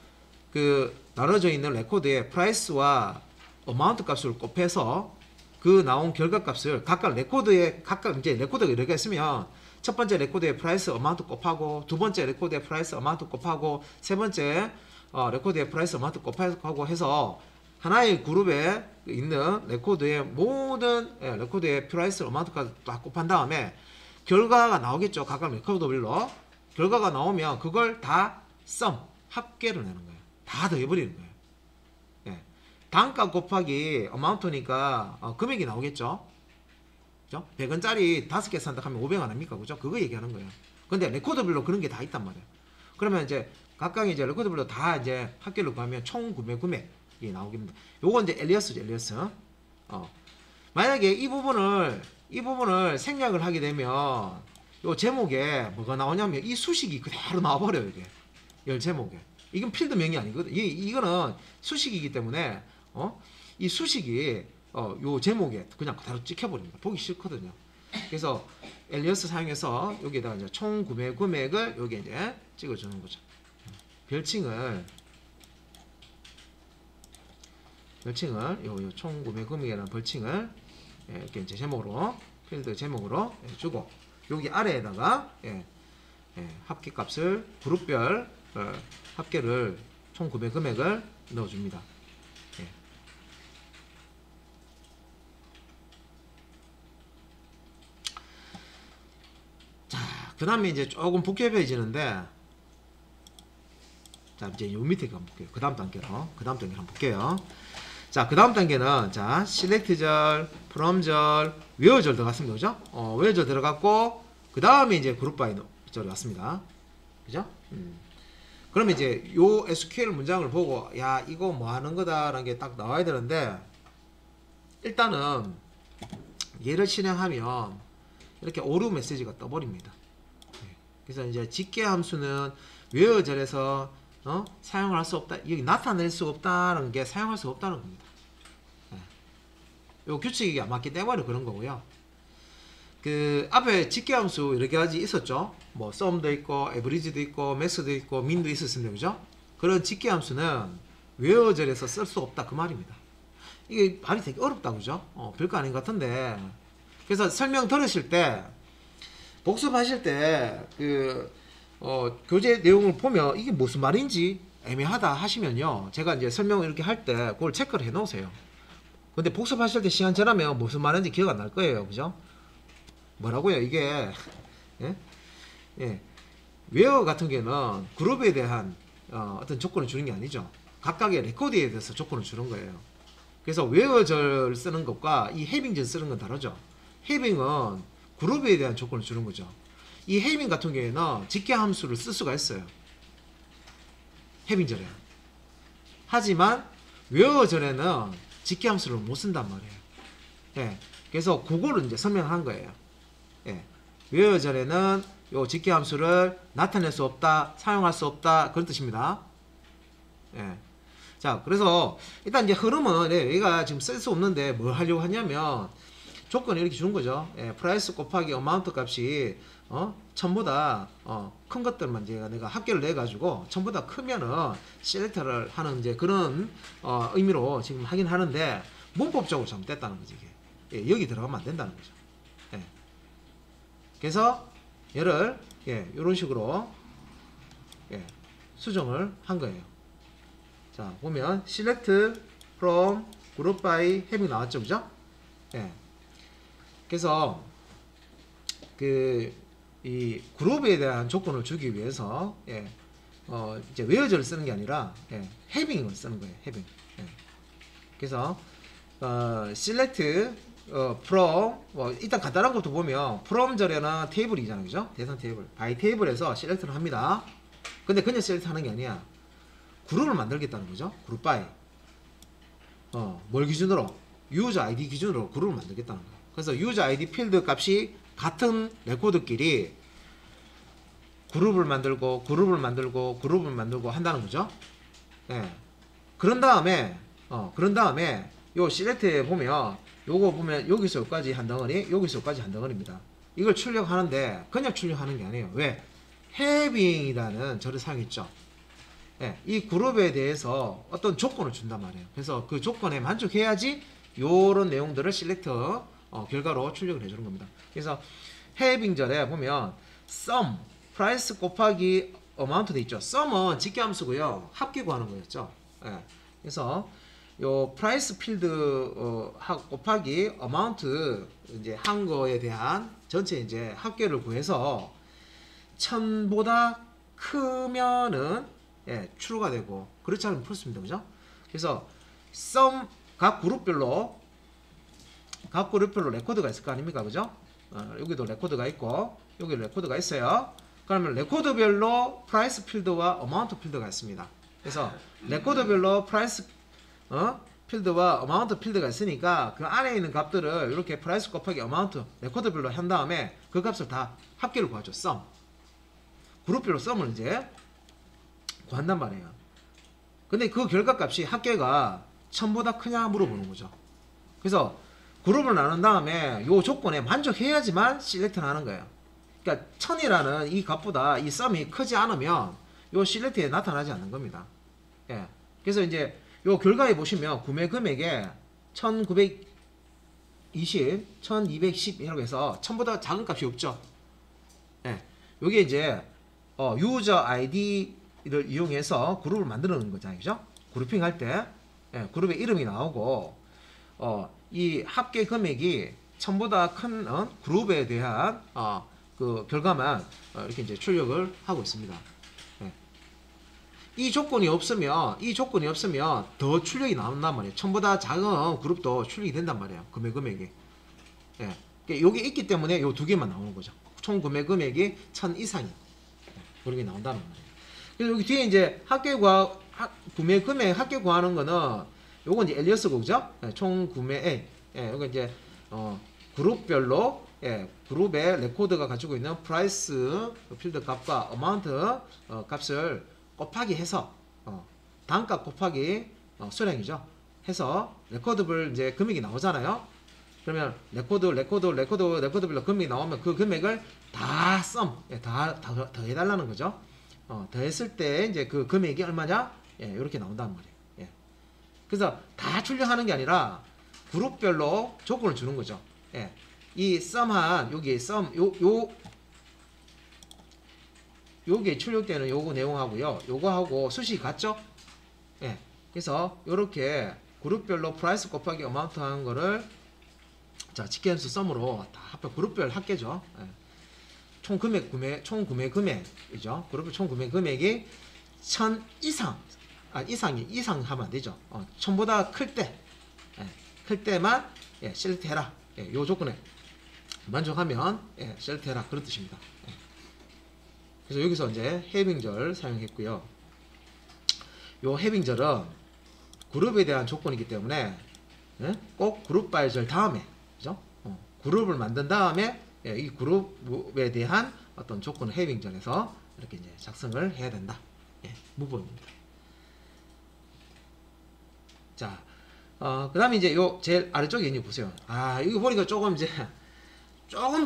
그 나눠져 있는 레코드의 프라이스와 어마운트 값을 곱해서 그 나온 결과 값을 각각 레코드에 이제 레코드가 이렇게 있으면 첫 번째 레코드의 프라이스 어마운트 곱하고, 두 번째 레코드의 프라이스 어마운트 곱하고, 세 번째 레코드의 프라이스 어마운트 곱하고 해서 하나의 그룹에 있는 레코드의 모든 레코드의 프라이스 어마운트까지 딱 곱한 다음에 결과가 나오겠죠. 각각 레코드별로 결과가 나오면 그걸 다 합계를 내는 거예요. 다 더해버리는 거예요. 예. 단가 곱하기 어마운트니까 금액이 나오겠죠. 그죠? 100원짜리 5개 산다 하면 500원 아닙니까? 그죠? 그거 얘기하는 거예요. 근데 레코드별로 그런 게 다 있단 말이에요. 그러면 이제 각각의 이제 레코드별로 다 이제 합계를 구하면 총 구매 금액이 나오겠습니다. 요건 이제 엘리어스죠, 엘리어스. 만약에 이 부분을 생략을 하게 되면 요 제목에 뭐가 나오냐면 이 수식이 그대로 나와버려요, 이게. 열 제목에. 이건 필드명이 아니거든. 이거는 수식이기 때문에, 이 수식이, 요 제목에 그냥 그대로 찍혀버립니다. 보기 싫거든요. 그래서 엘리어스 사용해서 여기에다가 이제 총 구매 금액을 여기 이제 찍어주는 거죠. 별칭을 요 총 구매 금액이라는 별칭을 이렇게 이제 제목으로 필드 제목으로 주고 여기 아래에다가 합계값을 그룹별 합계를 총 구매 금액을 넣어줍니다. 자, 그 다음에 이제 조금 복잡해지는데, 자, 이제 요 밑에 한번 볼게요. 그 다음 단계로 한번 볼게요. 자, 그 다음 단계는, 자, select절, from절, where절 들어갔습니다. 그죠? where절 들어갔고, 그 다음에 이제 group by절이 왔습니다. 그죠? 그러면 이제 요 SQL 문장을 보고, 야, 이거 뭐 하는 거다라는 게 딱 나와야 되는데, 일단은, 얘를 실행하면, 이렇게 오류 메시지가 떠버립니다. 그래서 이제 집계 함수는 where절에서 사용을 할 수 없다, 여기 나타낼 수 없다는 게 사용할 수 없다는 겁니다. 요 규칙이 안 맞기 때문에 그런 거고요. 그 앞에 집계 함수 여러 가지 있었죠. 뭐 sum도 있고 average도 있고 max도 있고 min도 있었습니다. 그죠? 그런 집계 함수는 where절에서 쓸 수 없다 그 말입니다. 이게 말이 되게 어렵다 그죠? 별거 아닌 것 같은데, 그래서 설명 들으실 때 복습하실 때 교재 내용을 보면 이게 무슨 말인지 애매하다 하시면요, 제가 이제 설명을 이렇게 할 때 그걸 체크를 해 놓으세요. 근데 복습하실 때 시간 지나면 무슨 말인지 기억 안 날 거예요. 그죠? 뭐라고요 이게? 웨어 같은 경우는 그룹에 대한 어떤 조건을 주는 게 아니죠. 각각의 레코드에 대해서 조건을 주는 거예요. 그래서 웨어절 쓰는 것과 이 해빙절 쓰는 건 다르죠. 해빙은 그룹에 대한 조건을 주는 거죠. 이 해빙 같은 경우에는 집계 함수를 쓸 수가 있어요. 해빙절에. 하지만 where절에는 집계 함수를 못 쓴단 말이에요. 그래서 그거를 이제 설명한 거예요. where절에는 요 집계 함수를 나타낼 수 없다, 사용할 수 없다, 그런 뜻입니다. 자, 그래서 일단 이제 흐름은 얘가 지금 쓸 수 없는데 뭘 하려고 하냐면 조건을 이렇게 주는 거죠. 프라이스 곱하기 어마운트 값이 1000보다 큰 것들만 이제 내가 합계를 내 가지고 1000보다 크면은 셀렉터를 하는 이제 그런 의미로 지금 하긴 하는데 문법적으로 잘못됐다는 거지 이게. 여기 들어가면 안 된다는 거죠. 그래서 얘를 이런 식으로 수정을 한 거예요. 자, 보면 select from group by having 나왔죠, 그죠? 그래서 이 그룹에 대한 조건을 주기 위해서 이제 where절을 쓰는 게 아니라 having을 쓰는 거예요. having. 그래서 select from 일단 간단한 것도 보면 from 절에는 테이블이잖아요, 그죠? 대상 테이블, by 테이블에서 select를 합니다. 근데 그냥 select 하는 게 아니야. 그룹을 만들겠다는 거죠. 그룹 by. 뭘 기준으로? user id 기준으로 그룹을 만들겠다는 거예요. 그래서 user id 필드 값이 같은 레코드끼리 그룹을 만들고 한다는 거죠. 그런 다음에 요 시렉트에 보면 요거 보면 여기서 여기까지 한 덩어리, 여기서 여기까지 한 덩어리입니다. 이걸 출력하는데 그냥 출력하는 게 아니에요. 왜? having이라는 절을 사용했죠. 이 그룹에 대해서 어떤 조건을 준단 말이에요. 그래서 그 조건에 만족해야지 요런 내용들을 셀렉터 결과로 출력을 해주는 겁니다. 그래서 having절에 보면 sum, price 곱하기 amount 돼 있죠. sum은 집계함수고요. 합계 구하는 거였죠. 그래서 요 price 필드 곱하기 amount 이제 한 거에 대한 전체 이제 합계를 구해서 1000보다 크면은 예, true가 되고 그렇지 않으면 false입니다. 그죠? 그래서 sum 각 그룹별로 레코드가 있을 거 아닙니까? 그죠? 여기도 레코드가 있고 여기 레코드가 있어요. 그러면 레코드별로 프라이스 필드와 어마운트 필드가 있습니다. 그래서 레코드별로 프라이스 필드와 어마운트 필드가 있으니까 그 안에 있는 값들을 이렇게 프라이스 곱하기 어마운트 레코드별로 한 다음에 그 값을 다 합계를 구하죠. sum. 그룹별로 썸을 이제 구한단 말이에요. 근데 그 결과값이 합계가 1000보다 크냐 물어보는 거죠. 그래서 그룹을 나눈 다음에 요 조건에 만족해야지만 실렉트를 하는 거예요. 그러니까 1000이라는 이 값보다 이 썸이 크지 않으면 요 실렉트에 나타나지 않는 겁니다. 예. 그래서 이제 요 결과에 보시면 구매 금액에 1920, 1210 이라고 해서 1000보다 작은 값이 없죠. 예. 요게 이제 유저 아이디를 이용해서 그룹을 만드는 거잖아요. 그죠? 그룹핑 할 때 그룹의 이름이 나오고 이 합계 금액이 1000보다 큰 그룹에 대한 그 결과만 이렇게 이제 출력을 하고 있습니다. 예. 이 조건이 없으면 더 출력이 나온단 말이에요. 1000보다 작은 그룹도 출력이 된단 말이에요. 구매 금액이. 예. 요게 있기 때문에 요 두 개만 나오는 거죠. 총 구매 금액이 1000 이상이 그렇게 나온다는 말이에요. 그래서 여기 뒤에 이제 구매 금액 합계 구하는 거는 요건 이제 엘리어스고 그죠? 총 구매 요거 이제 그룹별로 그룹의 레코드가 가지고 있는 프라이스 필드 값과 어마운트 값을 곱하기 해서 단값 곱하기 수량이죠. 해서 레코드별 이제 금액이 나오잖아요. 그러면 레코드별로 금액이 나오면 그 금액을 다 더해달라는 거죠. 더했을 때 이제 그 금액이 얼마냐? 이렇게 나온단 말이에요. 그래서 다 출력하는 게 아니라 그룹별로 조건을 주는 거죠. 이 썸한 여기 요게 출력되는 요거 내용하고요. 요거하고 수식이 같죠? 그래서 요렇게 그룹별로 프라이스 곱하기 어마운트 하는 거를 자, 직계함수 썸으로 다 합해 그룹별 합계죠. 총 구매 금액이죠. 그룹별 총 구매 금액이 1000 이상 이상 하면 안 되죠. 1000보다 클 때만 셀렉트 해라. 요 조건에 만족하면 셀렉트 해라. 그런 뜻입니다. 그래서 여기서 이제 해빙절 사용했고요. 요 해빙절은 그룹에 대한 조건이기 때문에 꼭 그룹 바이절 다음에 그죠? 그룹을 만든 다음에 이 그룹에 대한 어떤 조건을 해빙절에서 이렇게 이제 작성을 해야 된다. 무보입니다. 자, 그 다음에 이제 요 제일 아래쪽에 이제 보세요. 이거 보니까 조금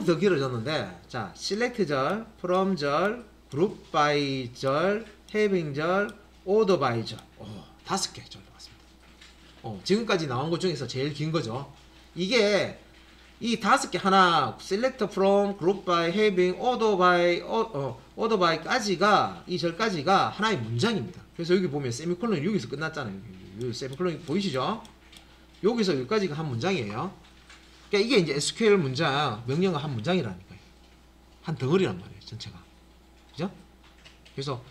더 길어졌는데, 자, select절, from절, group by절, having절, order by절, 5개 절 나왔습니다. 지금까지 나온 것 중에서 제일 긴 거죠. 이게 이 5개 하나, select from, group by, having, order by까지가 이 절까지가 하나의 문장입니다. 그래서 여기 보면 세미콜론이 여기서 끝났잖아요. 여기 세미콜론이 보이시죠? 여기서 여기까지가 한 문장이에요. 그러니까 이게 이제 SQL 문장, 명령어 한 문장이라니까요. 한 덩어리란 말이에요, 전체가. 그죠? 그래서,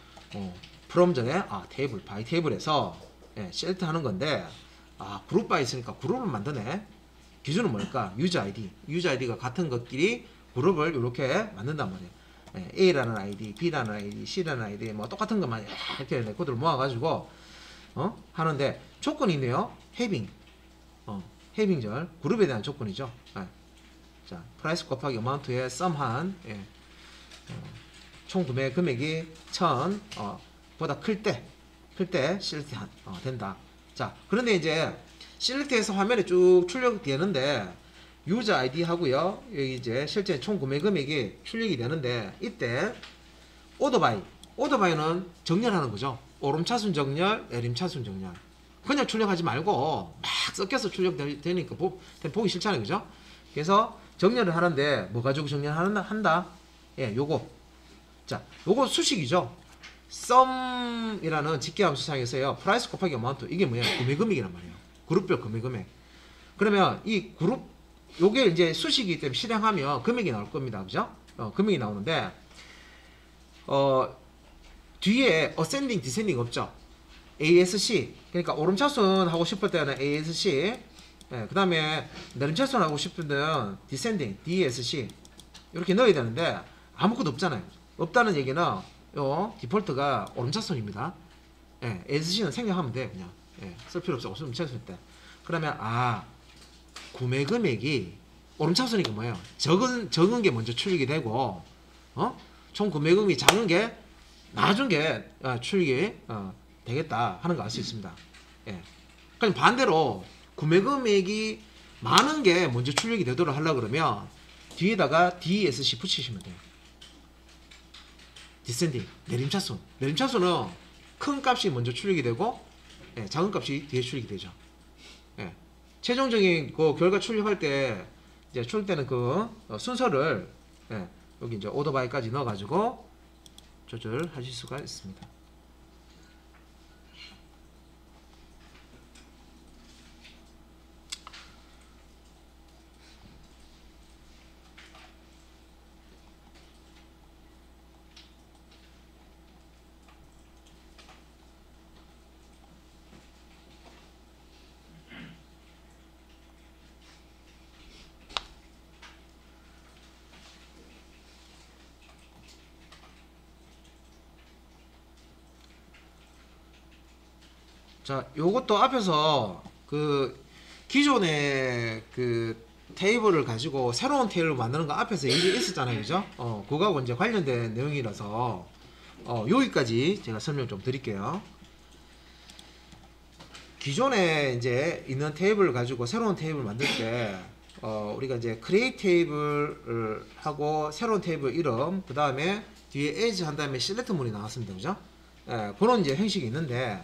from 전에, 테이블, by 테이블에서, select 하는 건데, 그룹 by 있으니까 그룹을 만드네. 기준은 뭘까? 유저 아이디. 유저 아이디가 같은 것끼리 그룹을 이렇게 만든단 말이에요. A라는 아이디, B라는 아이디, C라는 아이디, 뭐 똑같은 것만 이렇게 레코드를 모아가지고, 하는데, 조건이 있네요. having. 해빙절 그룹에 대한 조건이죠. 자, 프라이스 곱하기 어마운트의 썸한 총 구매 금액이 1000 보다 클 때 실렉트 된다. 자, 그런데 이제 실렉트해서 화면에 쭉 출력되는데 유저 아이디 하고요. 여기 이제 실제 총 구매 금액이 출력이 되는데 이때 오더바이는 정렬하는 거죠. 오름차순 정렬, 내림차순 정렬. 그냥 출력하지 말고 막 섞여서 출력되니까 보기 싫잖아요. 그죠? 그래서 정렬을 하는데 뭐 가지고 정렬한다? 요거. 자, 요거 수식이죠. sum이라는 직계함수 사용해서요. 프라이스 곱하기 어마운트. 이게 뭐야? 구매금액이란 말이에요. 그룹별 구매금액. 그러면 이 그룹 요게 이제 수식이기 때문에 실행하면 금액이 나올 겁니다. 그죠? 금액이 나오는데 뒤에 ascending, descending 없죠. ASC. 그러니까 오름차순 하고 싶을 때는 ASC. 예, 그 다음에 내림차순 하고 싶을 때는 descending, DSC. 이렇게 넣어야 되는데 아무것도 없잖아요. 없다는 얘기는 요 디폴트가 오름차순입니다. 예, ASC는 생략하면 돼 그냥. 예, 쓸 필요 없어. 오름차순 때. 그러면 구매 금액이 오름차순이니까 뭐예요? 적은 게 먼저 출력이 되고, 총 구매금이 작은 게 나중 게 출력이 되겠다 하는 거 알 수 있습니다. 예. 그럼 반대로 구매금액이 많은 게 먼저 출력이 되도록 하려고 그러면 뒤에다가 DSC 붙이시면 돼요. 디센딩, 내림차순. 내림차순은 큰 값이 먼저 출력이 되고, 예, 작은 값이 뒤에 출력이 되죠. 예. 최종적인 그 결과 출력할 때 이제 출력되는 그 순서를, 예, 여기 이제 오더 바이까지 넣어가지고 조절하실 수가 있습니다. 자, 요것도 앞에서 그 기존의 그 테이블을 가지고 새로운 테이블을 만드는 거 앞에서 얘기 있었잖아요, 그죠? 그거하고 이제 관련된 내용이라서 여기까지 제가 설명 좀 드릴게요. 기존에 이제 있는 테이블을 가지고 새로운 테이블을 만들 때 우리가 이제 크리에이트 테이블을 하고 새로운 테이블 이름, 그 다음에 뒤에 에이지 한 다음에 셀렉트 문이 나왔습니다, 그죠? 예, 그런 이제 형식이 있는데,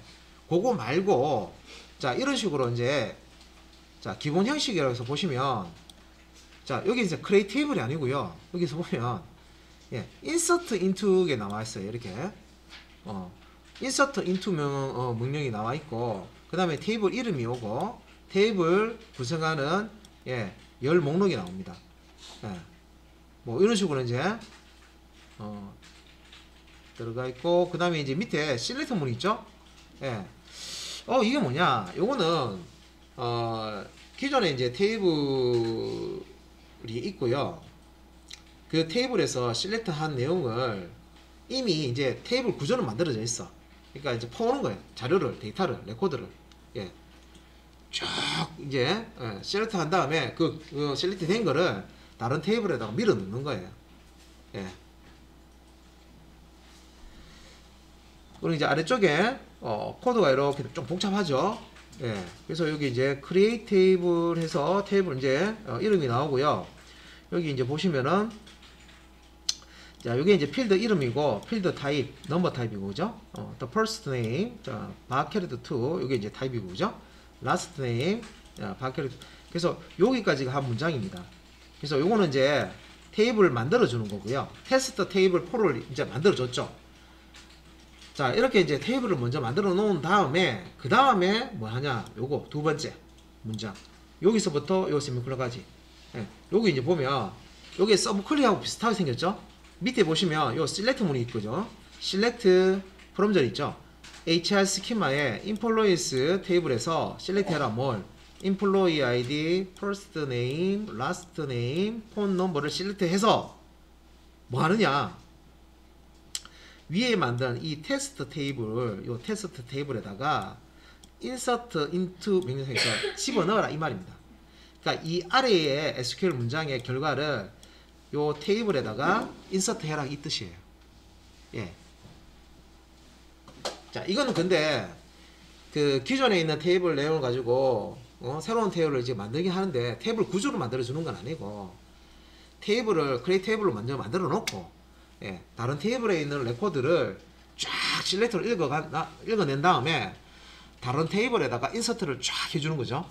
그거 말고 자 이런 식으로 이제 자 기본 형식이라고 해서 보시면, 자 여기 이제 크리에이트 테이블이 아니고요, 여기서 보면 예, insert into게 나와 있어요. 이렇게 insert into 명령이 나와 있고, 그 다음에 테이블 이름이 오고 테이블 구성하는 예, 열 목록이 나옵니다. 예, 뭐 이런 식으로 이제 들어가 있고, 그 다음에 이제 밑에 셀렉트 문이 있죠. 예. 이게 뭐냐? 요거는 기존에 이제 테이블이 있고요. 그 테이블에서 셀렉트한 내용을 이미 이제 테이블 구조는 만들어져 있어. 그러니까 이제 퍼오는 거예요. 자료를, 데이터를, 레코드를. 예. 쭉 이제 셀렉트한 다음에 그 셀렉트 된 거를 다른 테이블에다가 밀어 넣는 거예요. 예. 그리고 이제 아래쪽에 코드가 이렇게 좀 복잡하죠. 예. 그래서 여기 이제 create 테이블 해서 테이블 이제 이름이 나오고요. 여기 이제 보시면은 자, 이게 이제 필드 이름이고 필드 타입, 넘버 타입이고, 그죠? the first name, 자, 바케르트 2, 이게 이제 타입이고, 그죠? last name, 자, 바케르트. 그래서 여기까지가 한 문장입니다. 그래서 요거는 이제 테이블을 만들어 주는 거고요. 테스트 테이블 4를 이제 만들어 줬죠. 자, 이렇게 이제 테이블을 먼저 만들어 놓은 다음에 그 다음에 뭐 하냐? 요거 두 번째 문장. 여기서부터 요 세미콜론까지. 예, 여기 이제 보면 여기 서브 클리어하고 비슷하게 생겼죠? 밑에 보시면 요 select 문이 있거죠. select from 절 있죠. HR 스키마에 employees 테이블에서 select 해라 뭘? employee ID, first name, last name, phone number를 select 해서 뭐 하느냐? 위에 만든 이 테스트 테이블, 요 테스트 테이블에다가 insert into 명령에서 집어넣어라 이 말입니다. 그러니까 이 아래의 SQL 문장의 결과를 요 테이블에다가 insert 해라 이 뜻이에요. 예. 자, 이거는 근데 그 기존에 있는 테이블 내용을 가지고 새로운 테이블을 이제 만들긴 하는데 테이블 구조를 만들어 주는 건 아니고 테이블을 크리에이트 테이블로 먼저 만들어 놓고, 예, 다른 테이블에 있는 레코드를 쫙 실렉터를 읽어낸 다음에 다른 테이블에다가 인서트를 쫙 해주는 거죠.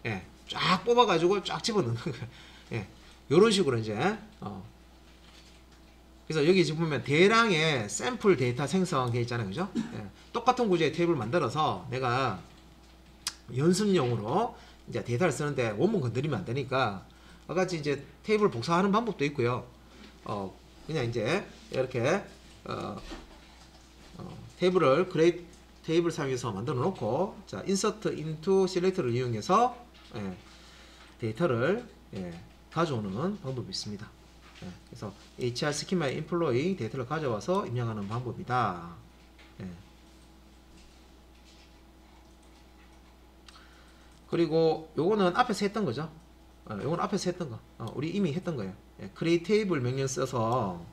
예, 쫙 뽑아가지고 쫙 집어넣는 거예요. 예, 요런 식으로 이제 그래서 여기 지금 보면 대량의 샘플 데이터 생성돼 있잖아요, 그죠? 예, 똑같은 구조의 테이블 만들어서 내가 연습용으로 이제 데이터를 쓰는데 원문 건드리면 안 되니까 같이 이제 테이블 복사하는 방법도 있고요. 그냥 이제 이렇게 테이블을 create 테이블 사용해서 만들어 놓고, 자, insert into select를 이용해서 예, 데이터를 예, 가져오는 방법이 있습니다. 예, 그래서 HR 스키마의 employee 데이터를 가져와서 입력하는 방법이다. 예. 그리고 요거는 앞에서 했던 거죠. 요건 앞에서 했던 거. 우리 이미 했던 거예요. 예, create table 명령 써서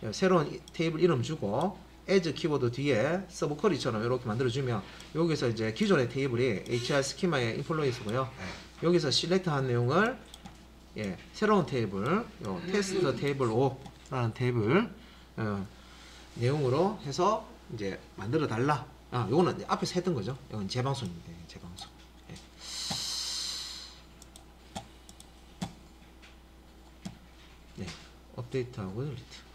예, 새로운 테이블 이름 주고 as 키워드 뒤에 서브 쿼리처럼 이렇게 만들어주면 여기서 이제 기존의 테이블이 HR 스키마의 인플루언스고요. 여기서 select 한 내용을 예, 새로운 테이블, 요 테스트 테이블 5라는 테이블 내용으로 해서 이제 만들어 달라. 요거는 앞에서 했던 거죠. 이건 재방송입니다. 재방송. 예. 네, 업데이트하고 리트.